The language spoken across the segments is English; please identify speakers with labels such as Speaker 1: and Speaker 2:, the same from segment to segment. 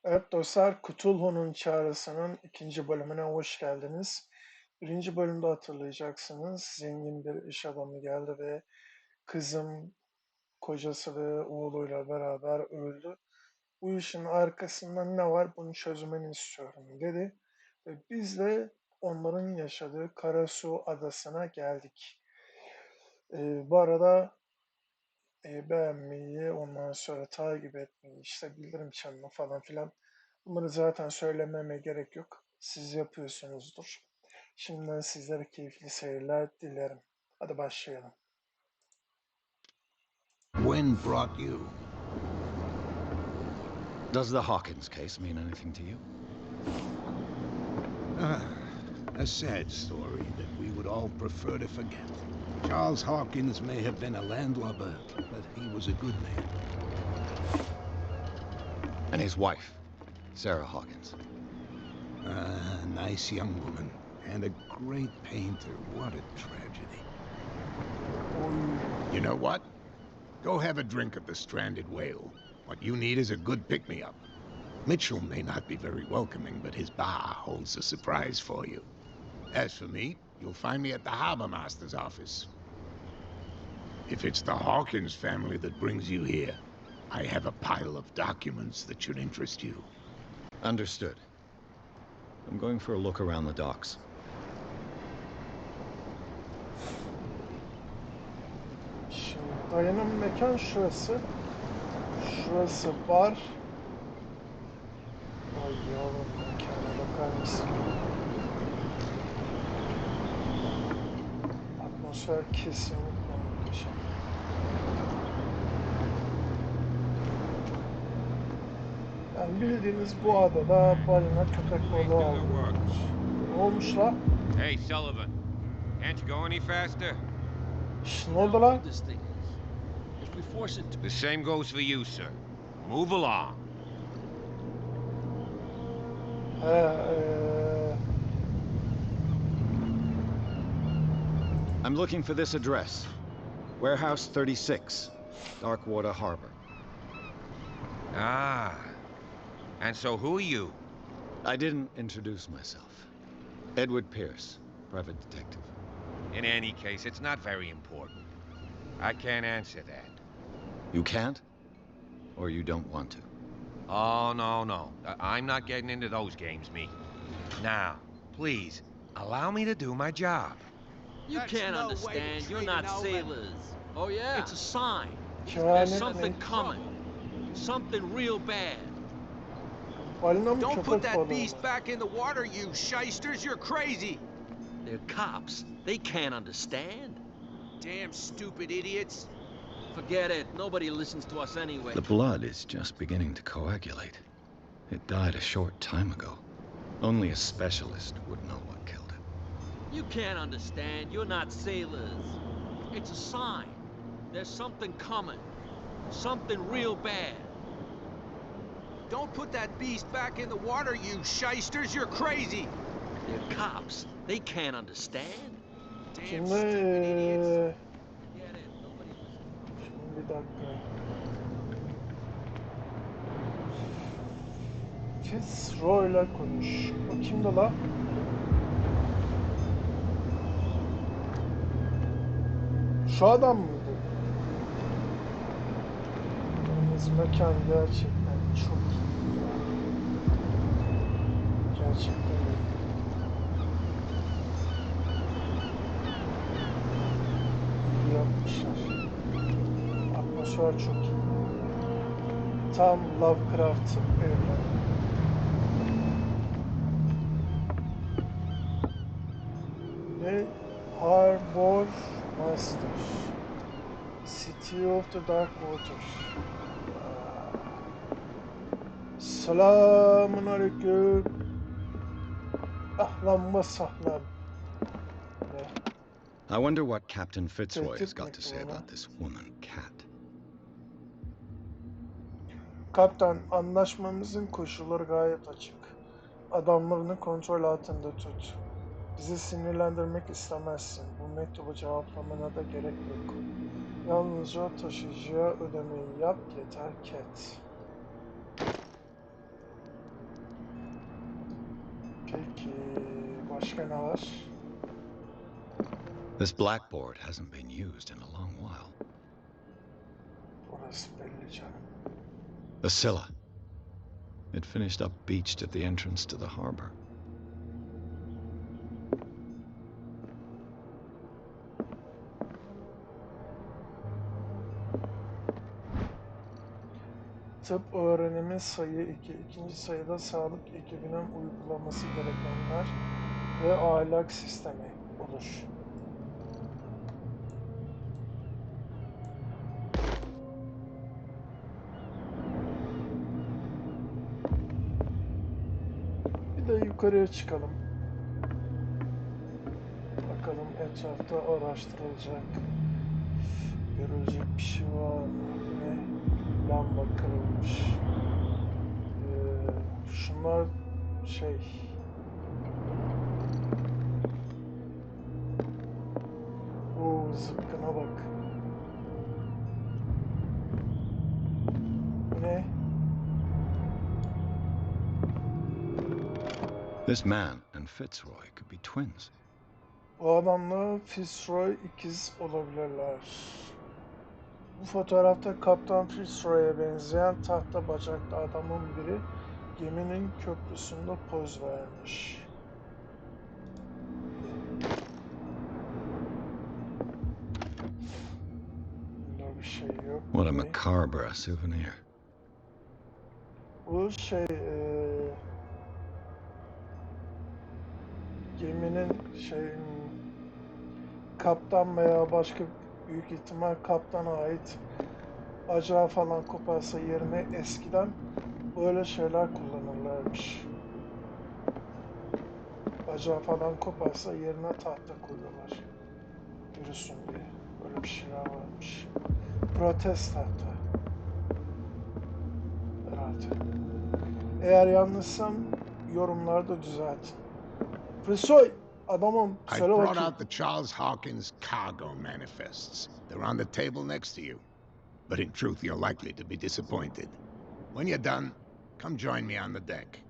Speaker 1: Evet dostlar, Cthulhu'nun Çağrısı'nın ikinci bölümüne hoş geldiniz. Birinci bölümde hatırlayacaksınız, zengin bir iş adamı geldi ve kızım, kocası ve oğluyla beraber öldü. Bu işin arkasında ne var bunu çözmeni istiyorum dedi. Ve biz de onların yaşadığı KARASU adasına geldik. Bu arada beğenmeyi, ondan sonra takip etmeyi, işte bildirim çanını falan filan. Bunları zaten söylememe gerek yok. Siz yapıyorsunuzdur. Şimdiden sizlere keyifli seyirler dilerim. Hadi başlayalım.
Speaker 2: When brought you?
Speaker 3: Does the Hawkins case mean anything to you?
Speaker 2: A sad story that we would all prefer to forget. Charles Hawkins may have been a landlubber, but he was a good man.
Speaker 3: And his wife, Sarah Hawkins.
Speaker 2: A nice young woman, and a great painter. What a tragedy. You know what? Go have a drink at the Stranded Whale. What you need is a good pick-me-up. Mitchell may not be very welcoming, but his bar holds a surprise for you. As for me, you'll find me at the harbor master's office. If it's the Hawkins family that brings you here, I have a pile of documents that should interest you.
Speaker 3: Understood. I'm going for a look around the docks.
Speaker 1: Şimdi dayının mekan şurası. Şurası bar. Ay yavrum, mekana bakar mısın? Atmosfer kesinlikle muhteşem. Yani bildiğiniz bu adada balina köpek balığı avlıyorlar. Ne olmuş la?
Speaker 4: Hey, Sullivan. Can't you go any faster?
Speaker 1: Ne oldu la?
Speaker 4: The same goes for you, sir. Move along.
Speaker 3: I'm looking for this address. Warehouse 36, Darkwater Harbor.
Speaker 4: Ah. And so who are you?
Speaker 3: I didn't introduce myself. Edward Pierce, private detective.
Speaker 4: In any case, it's not very important. I can't answer that.
Speaker 3: You can't? Or you don't want to?
Speaker 4: Oh, no. I'm not getting into those games, me. Now, please, allow me to do my job.
Speaker 5: You can't understand. You're not sailors. Oh, yeah? It's a sign. There's
Speaker 1: Kehanet
Speaker 5: something
Speaker 1: ne?
Speaker 5: coming. Something real bad.
Speaker 1: Balina mı
Speaker 6: Don't put
Speaker 1: köpek
Speaker 6: that
Speaker 1: balığı
Speaker 6: beast
Speaker 1: mı?
Speaker 6: back in the water, you shysters! You're crazy!
Speaker 5: They're cops. They can't understand.
Speaker 6: Damn stupid idiots!
Speaker 5: Forget it. Nobody listens to us anyway.
Speaker 3: The blood is just beginning to coagulate. It died a short time ago. Only a specialist would know what killed it.
Speaker 5: You can't understand. You're not sailors. It's a sign. There's something coming. Something real bad.
Speaker 6: Don't put that beast back in the water, you shysters! You're crazy!
Speaker 5: They're cops. They can't understand.
Speaker 6: Damn
Speaker 1: Şimdi
Speaker 6: stupid idiots!
Speaker 5: Forget it. Nobody listens.
Speaker 1: şimdi bir dakika. Fitzroy'la konuş. O kimdi la? Şu adam mıydı? Yalnız mekan gerçekten çok iyi ya. Gerçekten iyi. İyi yapmışlar. Atmosfer çok iyi. Tam Lovecraft'ın evreni. Ve Harbor Master. City of the Dark Waters. Selamun aleyküm. Ahlan ve sahlan.
Speaker 3: I wonder what Captain Fitzroy has
Speaker 1: Tehdit
Speaker 3: got to say
Speaker 1: mektubu.
Speaker 3: about this woman, Cat.
Speaker 1: Kaptan, anlaşmamızın koşulları gayet açık. Adamlarını kontrol altında tut. Bizi sinirlendirmek istemezsin. Bu mektubu cevaplamana da gerek yok. Yalnızca taşıyıcıya ödemeyi yap yeter Cat. Peki başka ne var?
Speaker 3: This blackboard hasn't been used in a long while.
Speaker 1: Orası belli canım.
Speaker 3: The Scylla. It finished up beached at the entrance to the harbor.
Speaker 1: Tıp öğrenimi sayı 2. İkinci sayıda sağlık ekibinin uygulaması gerekenler ve ahlak sistemi olur. Bir de yukarıya çıkalım. Bakalım etrafta araştırılacak, görülecek bir şey var mı? Yine lamba kırılmış. Şunlar şey... Oo, zıpkına bak. Bu ne?
Speaker 3: This man and Fitzroy could be twins.
Speaker 1: Bu adamla Fitzroy ikiz olabilirler. Bu fotoğrafta Kaptan Fitzroy'a benzeyen tahta bacaklı adamın biri geminin köprüsünde poz vermiş. Bunda bir şey yok.
Speaker 3: What a
Speaker 1: Ne?
Speaker 3: macabre souvenir.
Speaker 1: Bu şey geminin kaptan veya başka büyük ihtimal kaptana ait bacağı falan koparsa yerine eskiden böyle şeyler kullanırlarmış. Bacağı falan koparsa yerine tahta koyuyorlar. Yürüsün diye. Böyle bir şeyler varmış. Protest tahta. Herhalde. Eğer yanlışsam yorumlarda düzeltin. Frisoy! Adamım
Speaker 2: I
Speaker 1: söyle
Speaker 2: brought
Speaker 1: bakayım.
Speaker 2: out the Charles Hawkins cargo manifests. They're on the table next to you. But in truth, you're likely to be disappointed. When you're done, come join me on the deck.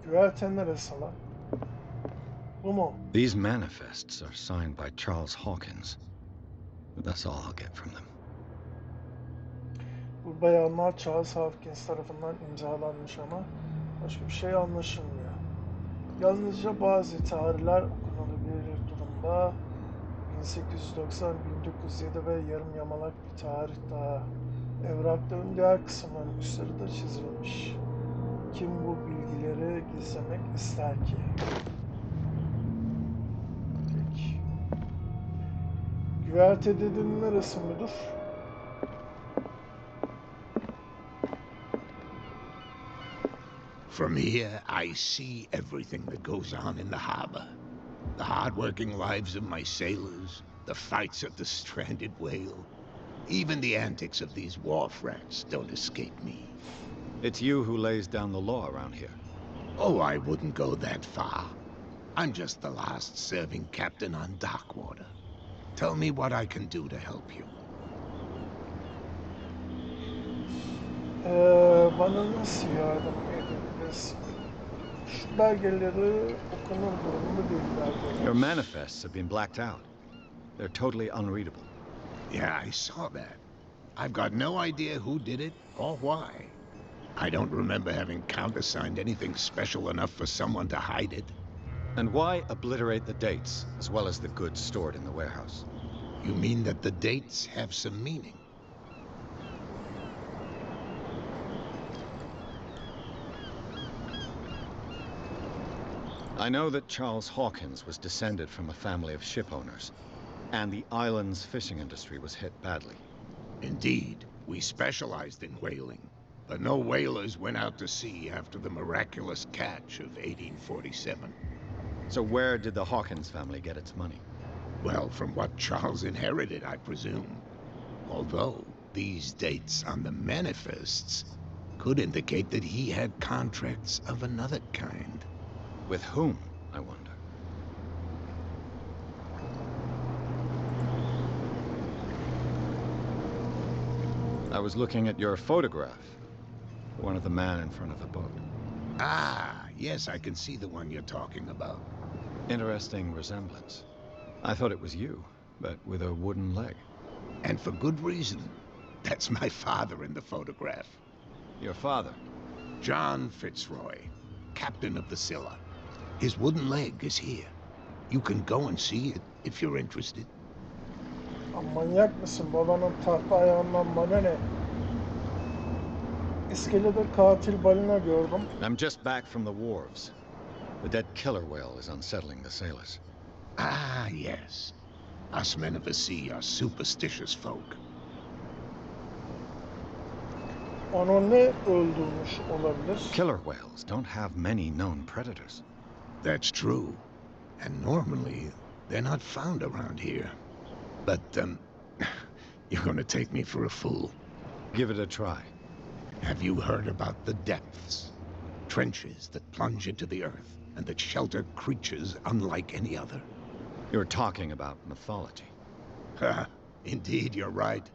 Speaker 1: Güverten neresi lan? Bu mu?
Speaker 3: These manifests are signed by Charles Hawkins. But that's all I'll get from them.
Speaker 1: Bu beyanlar Charles Hawkins tarafından imzalanmış ama başka bir şey anlaşılmıyor. Yalnızca bazı tarihler okunabilir durumda. 1890, 1907 ve yarım yamalak bir tarih daha. Evrakların diğer kısımlarının üstleri de çizilmiş. Kim bu bilgileri gizlemek ister ki? Peki. Güverte dediğin neresi müdür?
Speaker 2: From here, I see everything that goes on in the harbor. The hard-working lives of my sailors, the fights at the stranded whale. Even the antics of these wharf rats don't escape me.
Speaker 3: It's you who lays down the law around here.
Speaker 2: Oh, I wouldn't go that far. I'm just the last serving captain on Darkwater. Tell me what I can do to help you.
Speaker 1: Bana nasıl yardım edebilirsin? Şu belgeleri okunur durumda değil belgeler.
Speaker 3: Your manifests have been blacked out. They're totally unreadable.
Speaker 2: Yeah, I saw that. I've got no idea who did it or why. I don't remember having countersigned anything special enough for someone to hide it.
Speaker 3: And why obliterate the dates, as well as the goods stored in the warehouse?
Speaker 2: You mean that the dates have some meaning?
Speaker 3: I know that Charles Hawkins was descended from a family of ship owners, and the island's fishing industry was hit badly.
Speaker 2: Indeed, we specialized in whaling, but no whalers went out to sea after the miraculous catch of 1847.
Speaker 3: So where did the Hawkins family get its money?
Speaker 2: Well, from what Charles inherited, I presume. Although, these dates on the manifests could indicate that he had contracts of another kind.
Speaker 3: With whom, I wonder? I was looking at your photograph. One of the men in front of the boat.
Speaker 2: Ah, yes, I can see the one you're talking about.
Speaker 3: Interesting resemblance. I thought it was you, but with a wooden leg.
Speaker 2: And for good reason. That's my father in the photograph.
Speaker 3: Your father?
Speaker 2: John Fitzroy, captain of the Scylla. His wooden leg is here. You can go and see it if you're interested.
Speaker 1: Manyak mısın? Babanın tahta ayağından bana ne? İskelede katil balina gördüm.
Speaker 3: I'm just back from the wharves. The dead killer whale is unsettling the sailors.
Speaker 2: Ah, yes. Us men of the sea are superstitious folk.
Speaker 1: Onu ne öldürmüş olabilir?
Speaker 3: Killer whales don't have many known predators.
Speaker 2: That's true. And normally, they're not found around here. But, you're gonna take me for a fool.
Speaker 3: Give it a try.
Speaker 2: Have you heard about the depths? Trenches that plunge into the earth and that shelter creatures unlike any other.
Speaker 3: You're talking about mythology.
Speaker 2: Ha, indeed, you're right.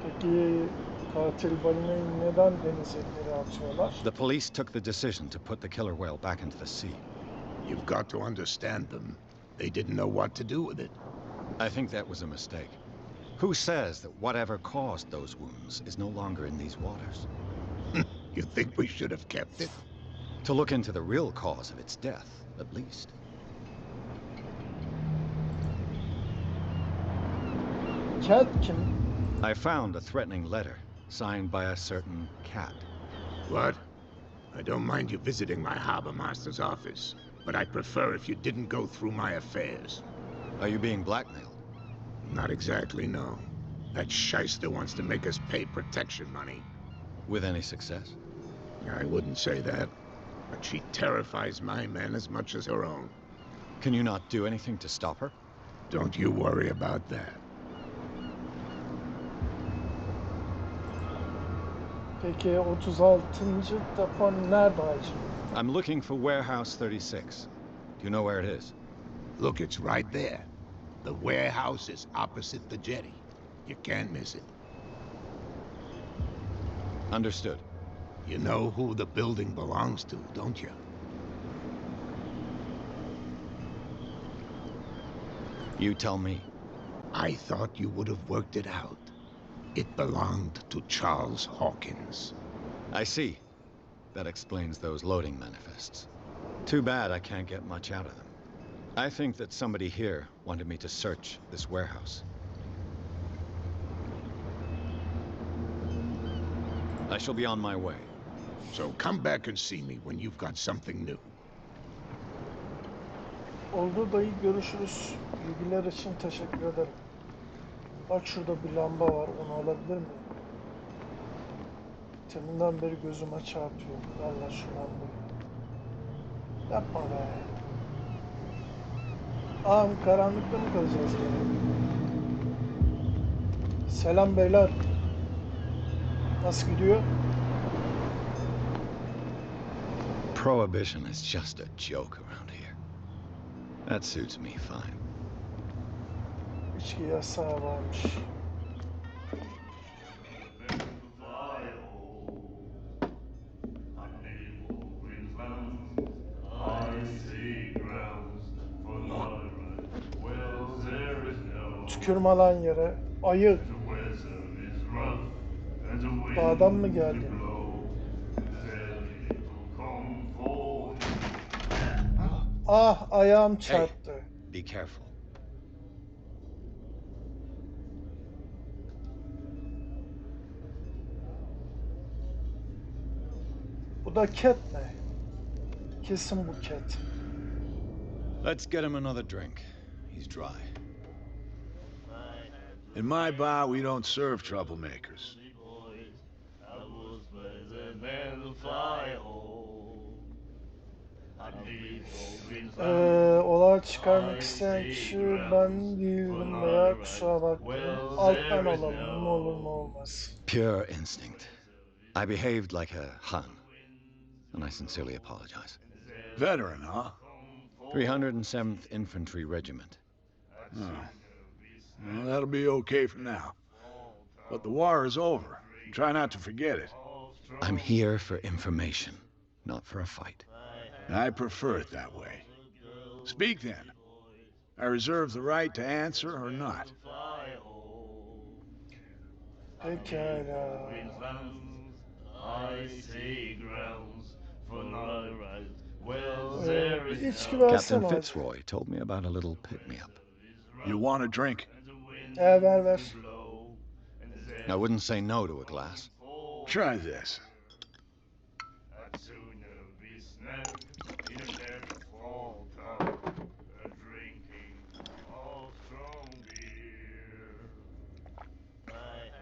Speaker 1: Peki katil balinayı neden denize geri atıyorlar?
Speaker 3: The police took the decision to put the killer whale back into the sea.
Speaker 2: You've got to understand them. They didn't know what to do with it.
Speaker 3: I think that was a mistake. Who says that whatever caused those wounds is no longer in these waters?
Speaker 2: You think we should have kept it?
Speaker 3: To look into the real cause of its death, at least.
Speaker 1: Cat kim?
Speaker 3: I found a threatening letter, signed by a certain cat.
Speaker 2: What? I don't mind you visiting my harbor master's office, but I'd prefer if you didn't go through my affairs.
Speaker 3: Are you being blackmailed?
Speaker 2: Not exactly, no. That shyster wants to make us pay protection money.
Speaker 3: With any success?
Speaker 2: I wouldn't say that, but she terrifies my men as much as her own.
Speaker 3: Can you not do anything to stop her?
Speaker 2: Don't you worry about that.
Speaker 1: Peki 36. depo nerede hacı?
Speaker 3: I'm looking for Warehouse 36. Do you know where it is?
Speaker 2: Look, it's right there. The warehouse is opposite the jetty. You can't miss it.
Speaker 3: Understood.
Speaker 2: You know who the building belongs to, don't you?
Speaker 3: You tell me.
Speaker 2: I thought you would have worked it out. It belonged to Charles Hawkins.
Speaker 3: I see. That explains those loading manifests. Too bad I can't get much out of them. I think that somebody here wanted me to search this warehouse. I shall be on my way.
Speaker 2: So come back and see me when you've got something new.
Speaker 1: Oldu dayı, görüşürüz. Bilgiler için teşekkür ederim. Bak şurada bir lamba var, onu alabilir miyim? Teminden beri gözüme çarpıyor. Allah şu lambayı. Yapma be. Ağam, karanlıkta mı kalacağız gene? Selam beyler. Nasıl gidiyor?
Speaker 3: Prohibition is just a joke around here. That suits me fine.
Speaker 1: İçki yasağı varmış. Tükürme lan yere. Ayı. Dağdan mı geldi? Ah, ayağım
Speaker 3: Hey,
Speaker 1: çarptı.
Speaker 3: be careful.
Speaker 1: Bu da cat ne? Kesin bu cat.
Speaker 3: Let's get him another drink. He's dry.
Speaker 7: In my bar, we don't serve troublemakers.
Speaker 1: Olay çıkarmak isteyen kişi ben değildim veya kusura bakmayın. Alttan alalım, ne olur ne olmaz.
Speaker 3: Pure instinct. I behaved like a Hun, and I sincerely apologize.
Speaker 7: Veteran, huh?
Speaker 3: 307th Infantry Regiment.
Speaker 7: Oh. Well, that'll be okay for now. But the war is over. Try not to forget it.
Speaker 3: I'm here for information, not for a fight.
Speaker 7: I prefer it that way. Speak then. I reserve the right to answer or not.
Speaker 1: Pekala. Bir içki
Speaker 3: Captain
Speaker 1: versene hadi.
Speaker 3: Fitzroy told me about a little pick-me-up.
Speaker 7: You want a drink?
Speaker 1: Ver.
Speaker 3: I wouldn't say no to a glass.
Speaker 7: Try this.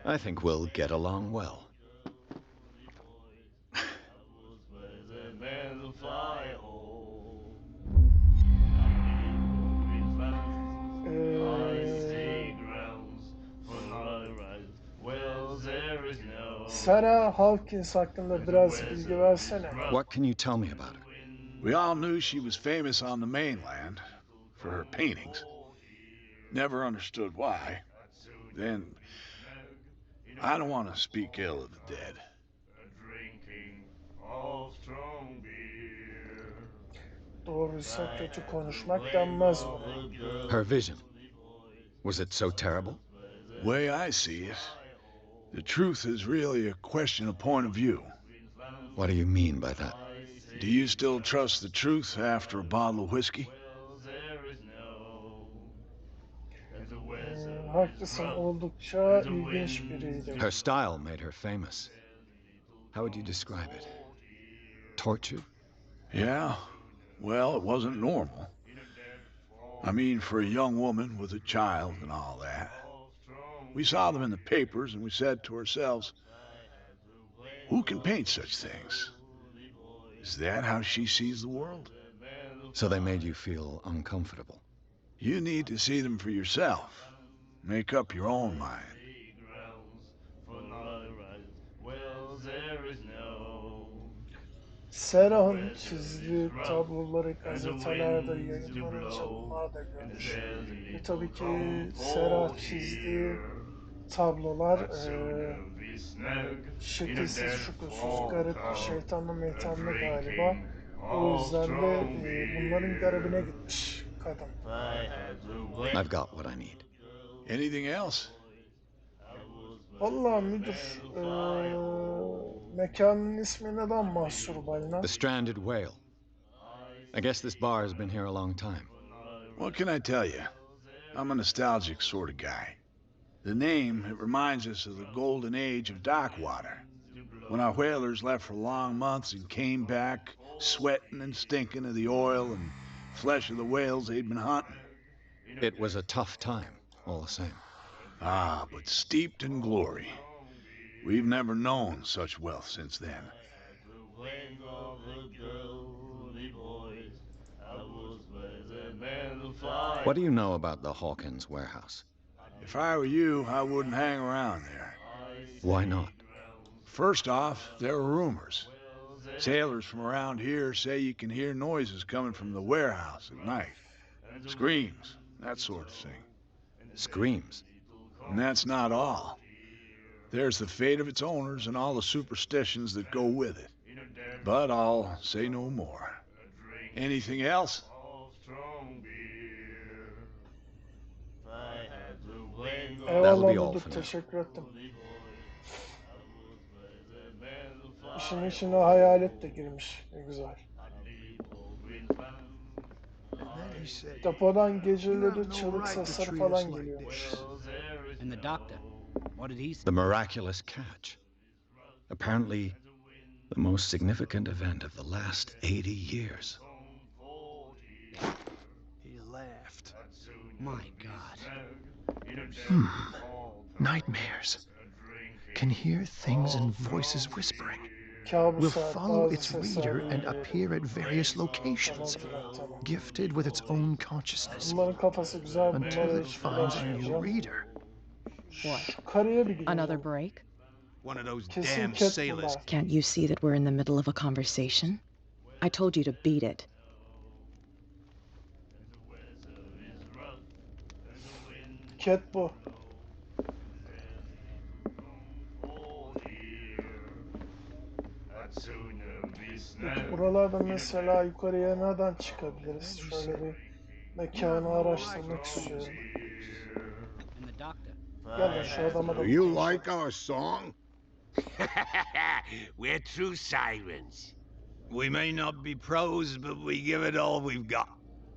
Speaker 3: I think we'll get along well.
Speaker 1: Sarah Hawkins hakkında biraz bilgi versene.
Speaker 3: What can you tell me about her?
Speaker 7: We all knew she was famous on the mainland for her paintings. Never understood why. Then, I don't want to speak ill of the dead.
Speaker 1: Doğruysa kötü konuşmak denmez buna.
Speaker 3: Her vision. Was it so terrible?
Speaker 7: The way I see it, the truth is really a question of point of view.
Speaker 3: What do you mean by that?
Speaker 7: Do you still trust the truth after a bottle of whiskey?
Speaker 1: Haklısın, oldukça ilginç biriydi.
Speaker 3: Her style made her famous. How would you describe it? Tortured?
Speaker 7: Yeah, well, it wasn't normal. I mean, for a young woman with a child and all that. We saw them in the papers and we said to ourselves, who can paint such things? Is that how she sees the world?
Speaker 3: So they made you feel uncomfortable.
Speaker 7: You need to see them for yourself. Make up your own mind.
Speaker 1: Sarah'ın çizdiği tabloları gazetelerde yayınlanınca bunlar da görmüş. Ve tabii ki Sarah çizdiği tablolar şekilsiz, şukursuz, garip, şeytanlı meytanlı galiba. O yüzden de bunların garibine gitmiş kadın.
Speaker 3: I've got what I need.
Speaker 7: Anything else?
Speaker 1: Vallahi müdür, mekanın ismi neden mahsur balina?
Speaker 3: The Stranded Whale. I guess this bar has been here a long time.
Speaker 7: What can I tell you? I'm a nostalgic sort of guy. The name, it reminds us of the golden age of dock water. When our whalers left for long months and came back sweating and stinking of the oil and flesh of the whales they'd been hunting.
Speaker 3: It was a tough time, all the same.
Speaker 7: Ah, but steeped in glory. We've never known such wealth since then.
Speaker 3: What do you know about the Hawkins warehouse?
Speaker 7: If I were you, I wouldn't hang around there.
Speaker 3: Why not?
Speaker 7: First off, there are rumors. Sailors from around here say you can hear noises coming from the warehouse at night. Screams, that sort of thing.
Speaker 3: Screams.
Speaker 7: And that's not all. There's the fate of its owners and all the superstitions that go with it. But I'll say no more. Anything else?
Speaker 3: That'll be
Speaker 1: Eyvallah
Speaker 3: all
Speaker 1: müdür,
Speaker 3: for now.
Speaker 1: teşekkür ettim. İşin içine hayalet de girmiş, ne güzel. Depodan geceleri çığlık sesleri falan geliyormuş.
Speaker 8: And the doctor, what did he say?
Speaker 3: The miraculous catch. Apparently, the most significant event of the last 80 years.
Speaker 9: He laughed.
Speaker 8: My God.
Speaker 9: Nightmares. Can hear things and voices whispering. Will
Speaker 1: Kabuslar,
Speaker 9: follow
Speaker 1: bazı
Speaker 9: its
Speaker 1: sesler
Speaker 9: reader and
Speaker 1: duyuyor.
Speaker 9: appear at various locations,
Speaker 1: Tamam.
Speaker 9: gifted with its own consciousness,
Speaker 1: Bunların kafası güzel,
Speaker 9: until
Speaker 1: bunlara
Speaker 9: it
Speaker 1: hiç
Speaker 9: finds a new
Speaker 1: bulaşmayacağım.
Speaker 9: reader.
Speaker 1: Şu karıya bir gidelim.
Speaker 10: Another break?
Speaker 6: One of those
Speaker 1: Kesin
Speaker 6: damn
Speaker 1: cat
Speaker 6: sailors.
Speaker 1: bunlar.
Speaker 10: Can't you see that we're in the middle of a conversation? I told you to beat it.
Speaker 1: Cat bu. Peki buralarda mesela yukarıya nereden çıkabiliriz? Şöyle bir mekanı araştırmak istiyorum.
Speaker 8: And the doctor.
Speaker 1: Gel de şu adama da
Speaker 2: Do
Speaker 1: bir
Speaker 2: you
Speaker 1: konuşalım.
Speaker 2: like our song?
Speaker 4: We're true sirens.
Speaker 11: We may not be pros, but we give it all we've got.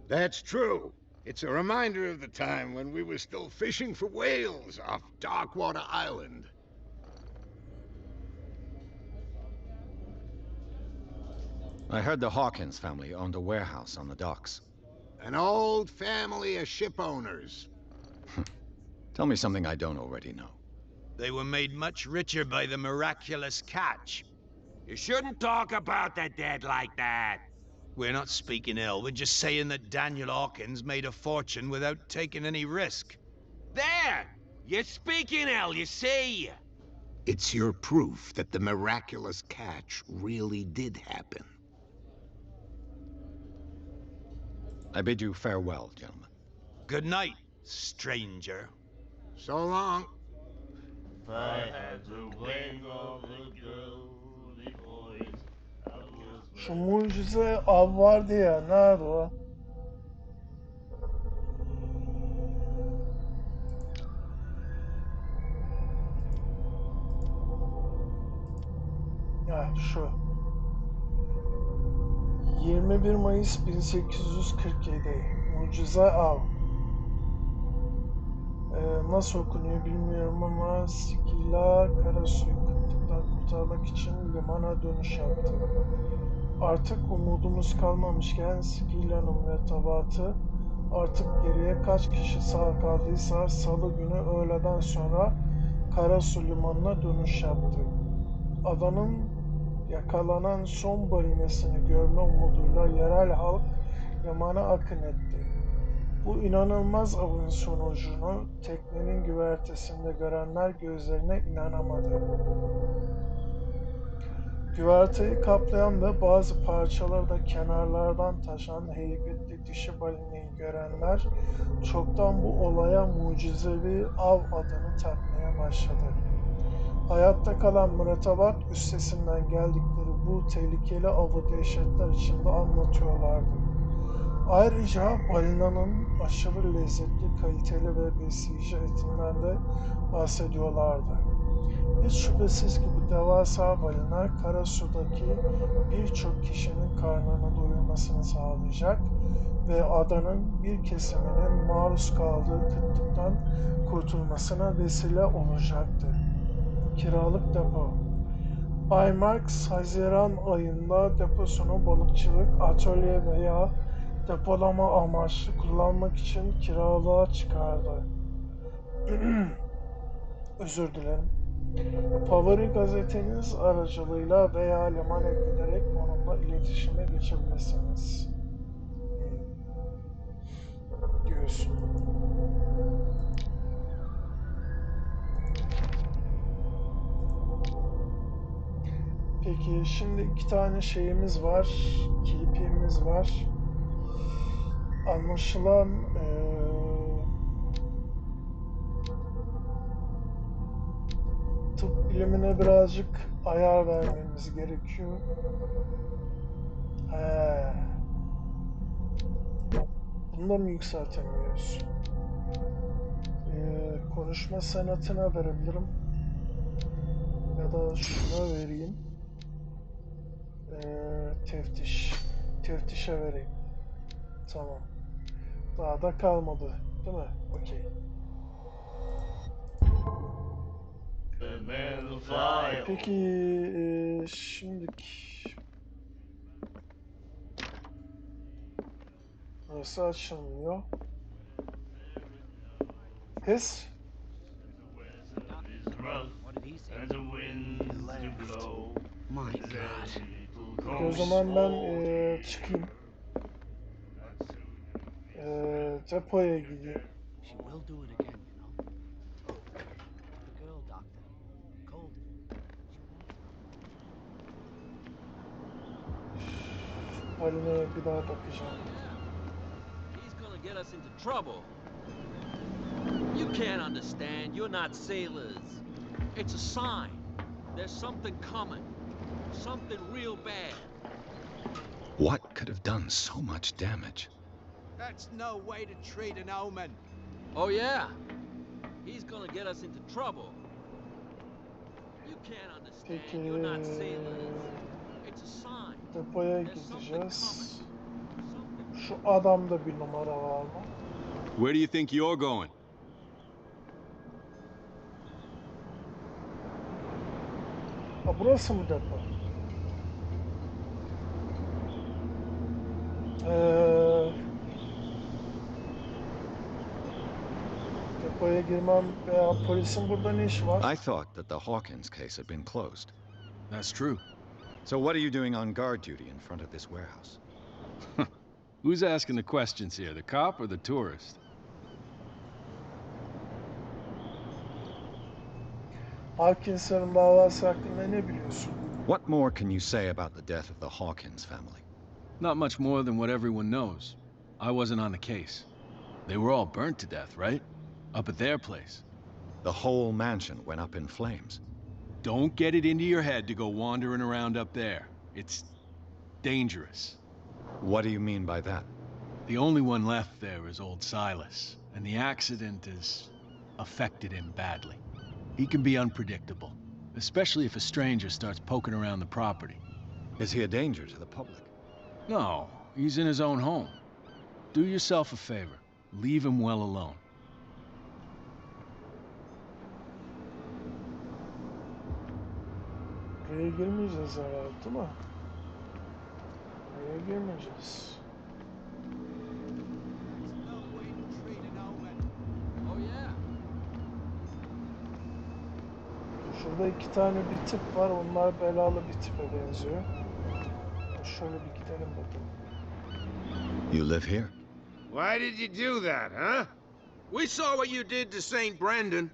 Speaker 2: That's true. It's a reminder of the time when we were still fishing for whales off Darkwater Island.
Speaker 3: I heard the Hawkins family owned a warehouse on the docks.
Speaker 2: An old family of ship owners.
Speaker 3: Tell me something I don't already know.
Speaker 11: They were made much richer by the miraculous catch.
Speaker 4: You shouldn't talk about the dead like that.
Speaker 11: We're not speaking ill, we're just saying that Daniel Hawkins made a fortune without taking any risk.
Speaker 4: There! You're speaking hell, you see?
Speaker 2: It's your proof that the miraculous catch really did happen.
Speaker 3: I bid you farewell, gentlemen.
Speaker 11: Good night, stranger.
Speaker 2: So long.
Speaker 1: Şu mucize av vardı ya, nerede o? Ya şu. 21 Mayıs 1847. Mucize av. Nasıl okunuyor bilmiyorum ama Skilla Karasu'yu kıtlıktan kurtarmak için limana dönüş yaptı. Artık umudumuz kalmamışken Skilla'nın mürettebatı artık geriye kaç kişi sağ kaldıysa Salı günü öğleden sonra Karasu limanına dönüş yaptı. Adanın yakalanan son balinesini görme umuduyla yerel halk limana akın etti. Bu inanılmaz avın sonucunu teknenin güvertesinde görenler gözlerine inanamadı. Güverteyi kaplayan ve bazı parçaları da kenarlardan taşan heybetli dişi balinayı görenler çoktan bu olaya mucizevi av adını takmaya başladı. Hayatta kalan mürettebat üstesinden geldikleri bu tehlikeli avı dehşetler içinde anlatıyorlardı. Ayrıca balinanın aşırı lezzetli, kaliteli ve besleyici etinden de bahsediyorlardı. Hiç şüphesiz ki bu devasa balina Karasu'daki birçok kişinin karnını doyurmasını sağlayacak ve adanın bir kesiminin maruz kaldığı kıtlıktan kurtulmasına vesile olacaktı. Kiralık depo. Bay Marx, Haziran ayında deposunu balıkçılık, atölye veya depolama amaçlı kullanmak için kiralığa çıkardı. Özür dilerim. Favori gazeteniz aracılığıyla veya limana giderek onunla iletişime geçebilirsiniz. Diyorsun. Peki şimdi iki tane şeyimiz var. KP'miz var. Anlaşılan tıp bilimine birazcık ayar vermemiz gerekiyor. Bunu da mı yükseltemiyoruz? Konuşma sanatına verebilirim. Ya da şuna vereyim. Teftişe vereyim. Tamam. Daha da kalmadı. Değil mi? Okey. Peki şimdiki burası açılmıyor. His?
Speaker 8: What did he say? My God.
Speaker 1: Peki o zaman ben çıkayım. Depoya gideyim.
Speaker 8: She will do it again, you know. The girl, doctor. Cold.
Speaker 1: Balineye bir daha bakacağım.
Speaker 5: He's gonna get us into trouble. You can't understand. You're not sailors. It's a sign. There's something coming. Something real bad.
Speaker 3: What could have done so much damage?
Speaker 11: That's no way to treat an omen.
Speaker 5: Oh yeah? He's gonna get us into trouble. You can't understand.
Speaker 1: Peki
Speaker 5: You're not sailors. It's a sign.
Speaker 1: depoya
Speaker 5: There's something
Speaker 1: gideceğiz.
Speaker 5: coming. Something
Speaker 1: Şu adamda bir numara var mı?
Speaker 12: Where do you think you're going?
Speaker 1: Ha, burası mı depo? Depoya girmem veya polisin burada ne işi var?
Speaker 3: I thought that the Hawkins case had been closed.
Speaker 12: That's true.
Speaker 3: So what are you doing on guard duty in front of this warehouse?
Speaker 12: Who's asking the questions here, the cop or the tourist?
Speaker 1: Hawkins'ın davası hakkında ne biliyorsun?
Speaker 3: What more can you say about the death of the Hawkins family?
Speaker 12: Not much more than what everyone knows. I wasn't on the case. They were all burnt to death, right? Up at their place.
Speaker 3: The whole mansion went up in flames.
Speaker 12: Don't get it into your head to go wandering around up there. It's dangerous.
Speaker 3: What do you mean by that?
Speaker 12: The only one left there is old Silas, and the accident has affected him badly. He can be unpredictable, especially if a stranger starts poking around the property.
Speaker 3: Is he a danger to the public?
Speaker 12: No, he's in his own home. Do yourself a favor. Leave him well alone.
Speaker 1: Buraya girmeyeceğiz herhalde, değil mi? Buraya girmeyeceğiz.
Speaker 5: Oh yeah.
Speaker 1: Şurada iki tane bir tip var. Onlar belalı bir tipe benziyor. Şöyle bir gidelim bakalım.
Speaker 3: You live here?
Speaker 4: Why did you do that, huh?
Speaker 6: We saw what you did to St. Brendan.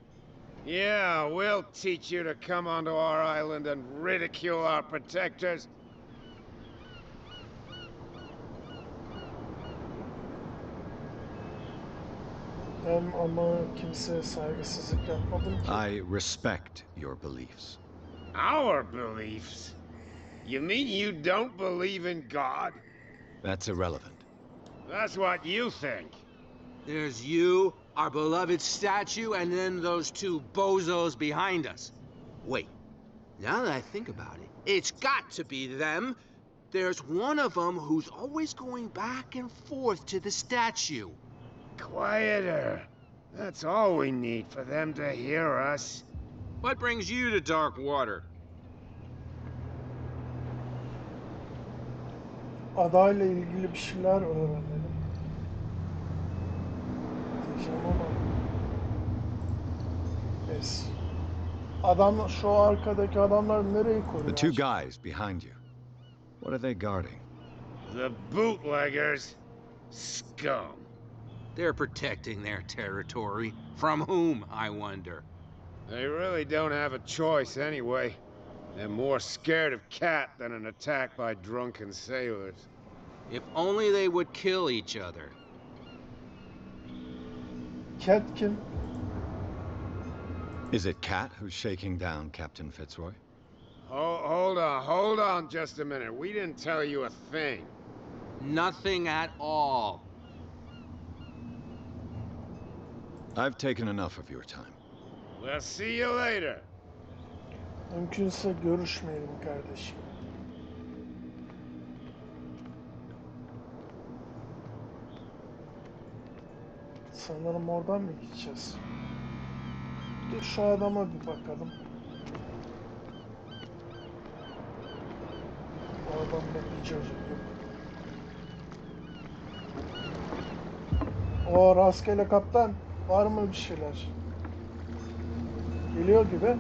Speaker 4: Yeah, we'll teach you to come onto our island and ridicule our protectors.
Speaker 1: Ben ama kimseye saygısızlık yapmadım ki.
Speaker 3: I respect your beliefs.
Speaker 4: Our beliefs? You mean you don't believe in God?
Speaker 3: That's irrelevant.
Speaker 4: That's what you think.
Speaker 6: There's you, our beloved statue, and then those two bozos behind us. Wait, now that I think about it, it's got to be them. There's one of them who's always going back and forth to the statue.
Speaker 4: Quieter. That's all we need for them to hear us.
Speaker 6: What brings you to dark water?
Speaker 1: Adayla ilgili bir şeyler öğrenelim. Diyeceğim ama. Neyse. Adam, şu arkadaki adamlar nereyi koruyor?
Speaker 3: The two guys behind you. What are they guarding?
Speaker 4: The bootleggers. Scum.
Speaker 6: They're protecting their territory. From whom, I wonder?
Speaker 4: They really don't have a choice anyway. They're more scared of Cat than an attack by drunken sailors.
Speaker 6: If only they would kill each other.
Speaker 1: Cat kim?
Speaker 3: Is it Cat who's shaking down Captain Fitzroy?
Speaker 4: Hold on just a minute. We didn't tell you a thing.
Speaker 6: Nothing at all.
Speaker 3: I've taken enough of your time.
Speaker 4: We'll see you later.
Speaker 1: Mümkünse görüşmeyelim kardeşim. Sanırım oradan mı gideceğiz? Dur şu adama bir bakalım. Bu adamda bir çocuk yok. O rastgele kaptan. Var mı bir şeyler? Geliyor gibi.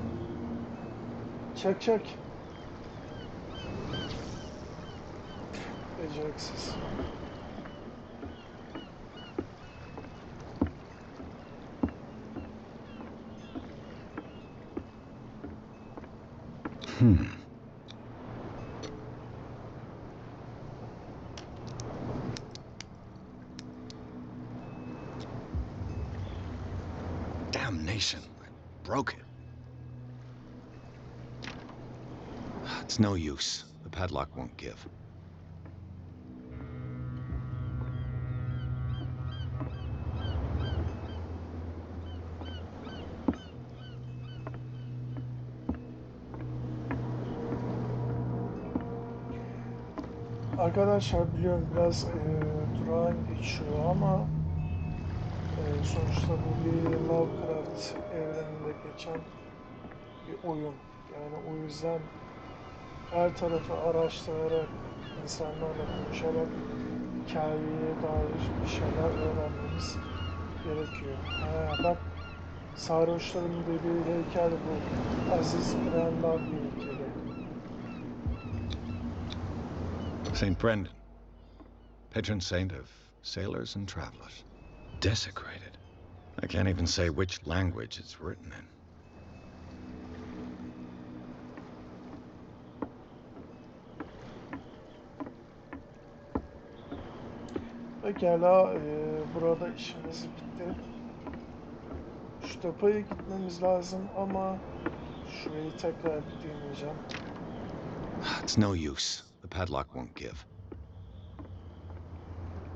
Speaker 1: Çek çek. Beceriksiz.
Speaker 3: Damnation. I broke it. It's no use. The padlock won't give.
Speaker 1: Arkadaşlar biliyorum biraz durağan geçiyor ama sonuçta bu bir Lovecraft evreninde geçen bir oyun. Yani o yüzden her tarafı araştırarak, insanlarla konuşarak hikayeye dair bir şeyler öğrenmemiz gerekiyor. Ha, bak sarhoşların dediği heykel bu. Aziz Brandal heykeli.
Speaker 3: St. Brendan, patron saint of sailors and travelers. Desecrated. I can't even say which language it's written in.
Speaker 1: Pekala, burada işimiz bitti. Şu depoya gitmemiz lazım ama şurayı tekrar bir deneyeceğim.
Speaker 3: It's no use. The padlock won't give.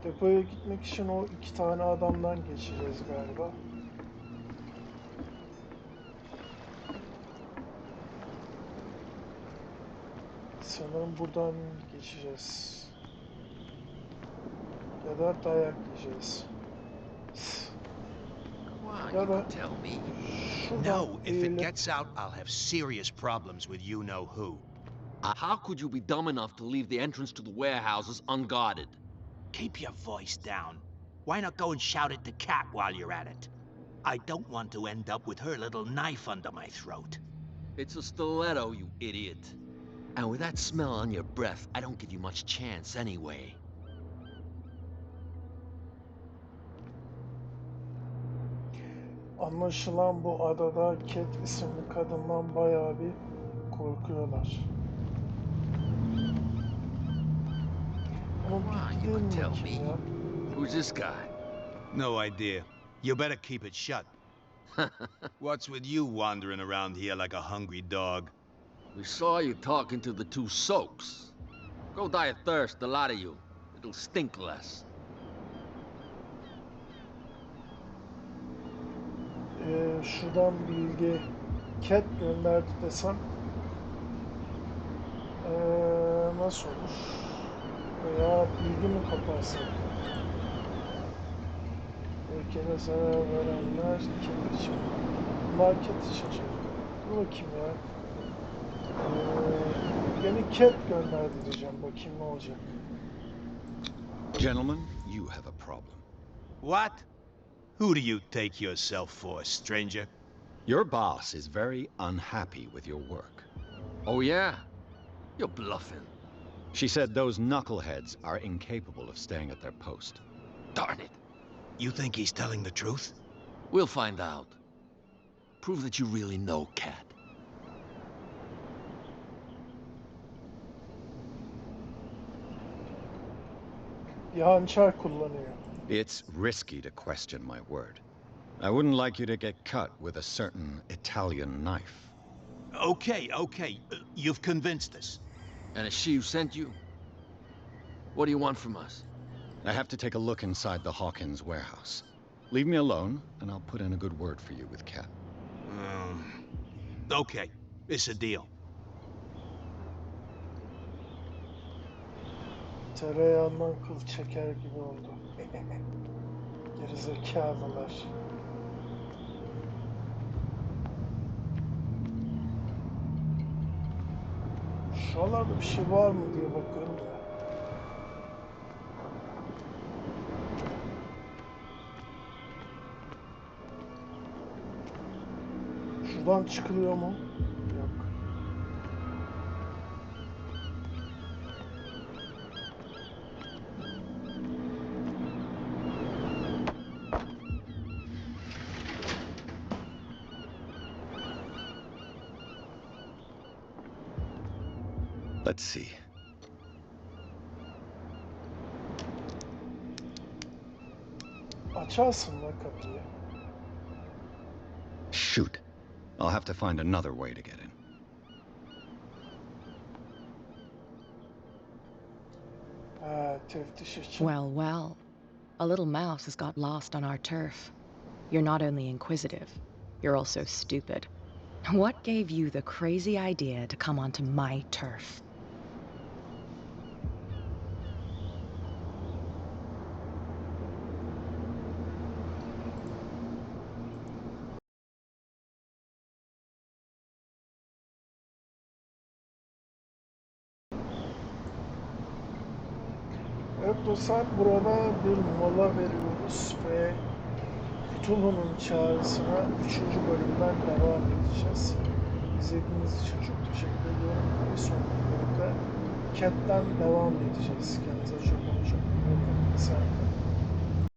Speaker 1: Depoya gitmek için o iki tane adamdan geçeceğiz galiba. Sanırım buradan geçeceğiz. Ya da dayak yiyeceğiz. Ya da
Speaker 11: No, if it gets out, I'll have serious problems with you-know-who.
Speaker 5: How could you be dumb enough to leave the entrance to the warehouses unguarded?
Speaker 11: Keep your voice down. Why not go and shout at the cat while you're at it? I don't want to end up with her little knife under my throat.
Speaker 5: It's a stiletto, you idiot. And with that smell on your breath, I don't give you much chance anyway.
Speaker 1: Anlaşılan bu adada Cat isimli kadından bayağı bir korkuyorlar. Ama bildiğin kim ya?
Speaker 5: Who's this guy?
Speaker 11: No idea. You better keep it shut. What's with you wandering around here like a hungry dog?
Speaker 5: We saw you talking to the two soaks. Go die of thirst, the lot of you. It'll stink less.
Speaker 1: Şuradan bilgi Cat gönderdi desem nasıl olur? Veya bilgi mi kaparsam? Ülkene zarar verenler kim için? Bunlar Cat için şey. Dur bakayım ya. Beni Cat gönderdi diyeceğim. Bakayım ne olacak.
Speaker 3: Gentlemen, you have a problem.
Speaker 11: What? Who do you take yourself for, stranger?
Speaker 3: Your boss is very unhappy with your work.
Speaker 5: Oh yeah? You're bluffing.
Speaker 3: She said those knuckleheads are incapable of staying at their post.
Speaker 5: Darn it.
Speaker 11: You think he's telling the truth?
Speaker 5: We'll find out. Prove that you really know Cat.
Speaker 1: Bir hançer kullanıyor.
Speaker 3: It's risky to question my word. I wouldn't like you to get cut with a certain Italian knife.
Speaker 11: Okay. You've convinced us.
Speaker 5: And it's she who sent you? What do you want from us?
Speaker 3: I have to take a look inside the Hawkins warehouse. Leave me alone, and I'll put in a good word for you with Cat.
Speaker 11: Okay, it's a deal.
Speaker 1: Tereyağından kıl çeker gibi oldu. Gerizekalılar. Şuralarda bir şey var mı diye bakıyorum da. Şuradan çıkılıyor mu? Yok.
Speaker 3: Let's see.
Speaker 1: Açarsın da kapıyı.
Speaker 3: Shoot. I'll have to find another way to get in.
Speaker 1: Teftiş için.
Speaker 10: Well, well. A little mouse has got lost on our turf. You're not only inquisitive, you're also stupid. What gave you the crazy idea to come onto my turf?
Speaker 1: Evet dostlar, burada bir mola veriyoruz ve Cthulhu'nun çağrısına 3. bölümden devam edeceğiz. İzlediğiniz için çok teşekkür ediyorum. Bir sonraki bölümde Cat'ten devam edeceğiz. Kendinize çok iyi bakın. Sen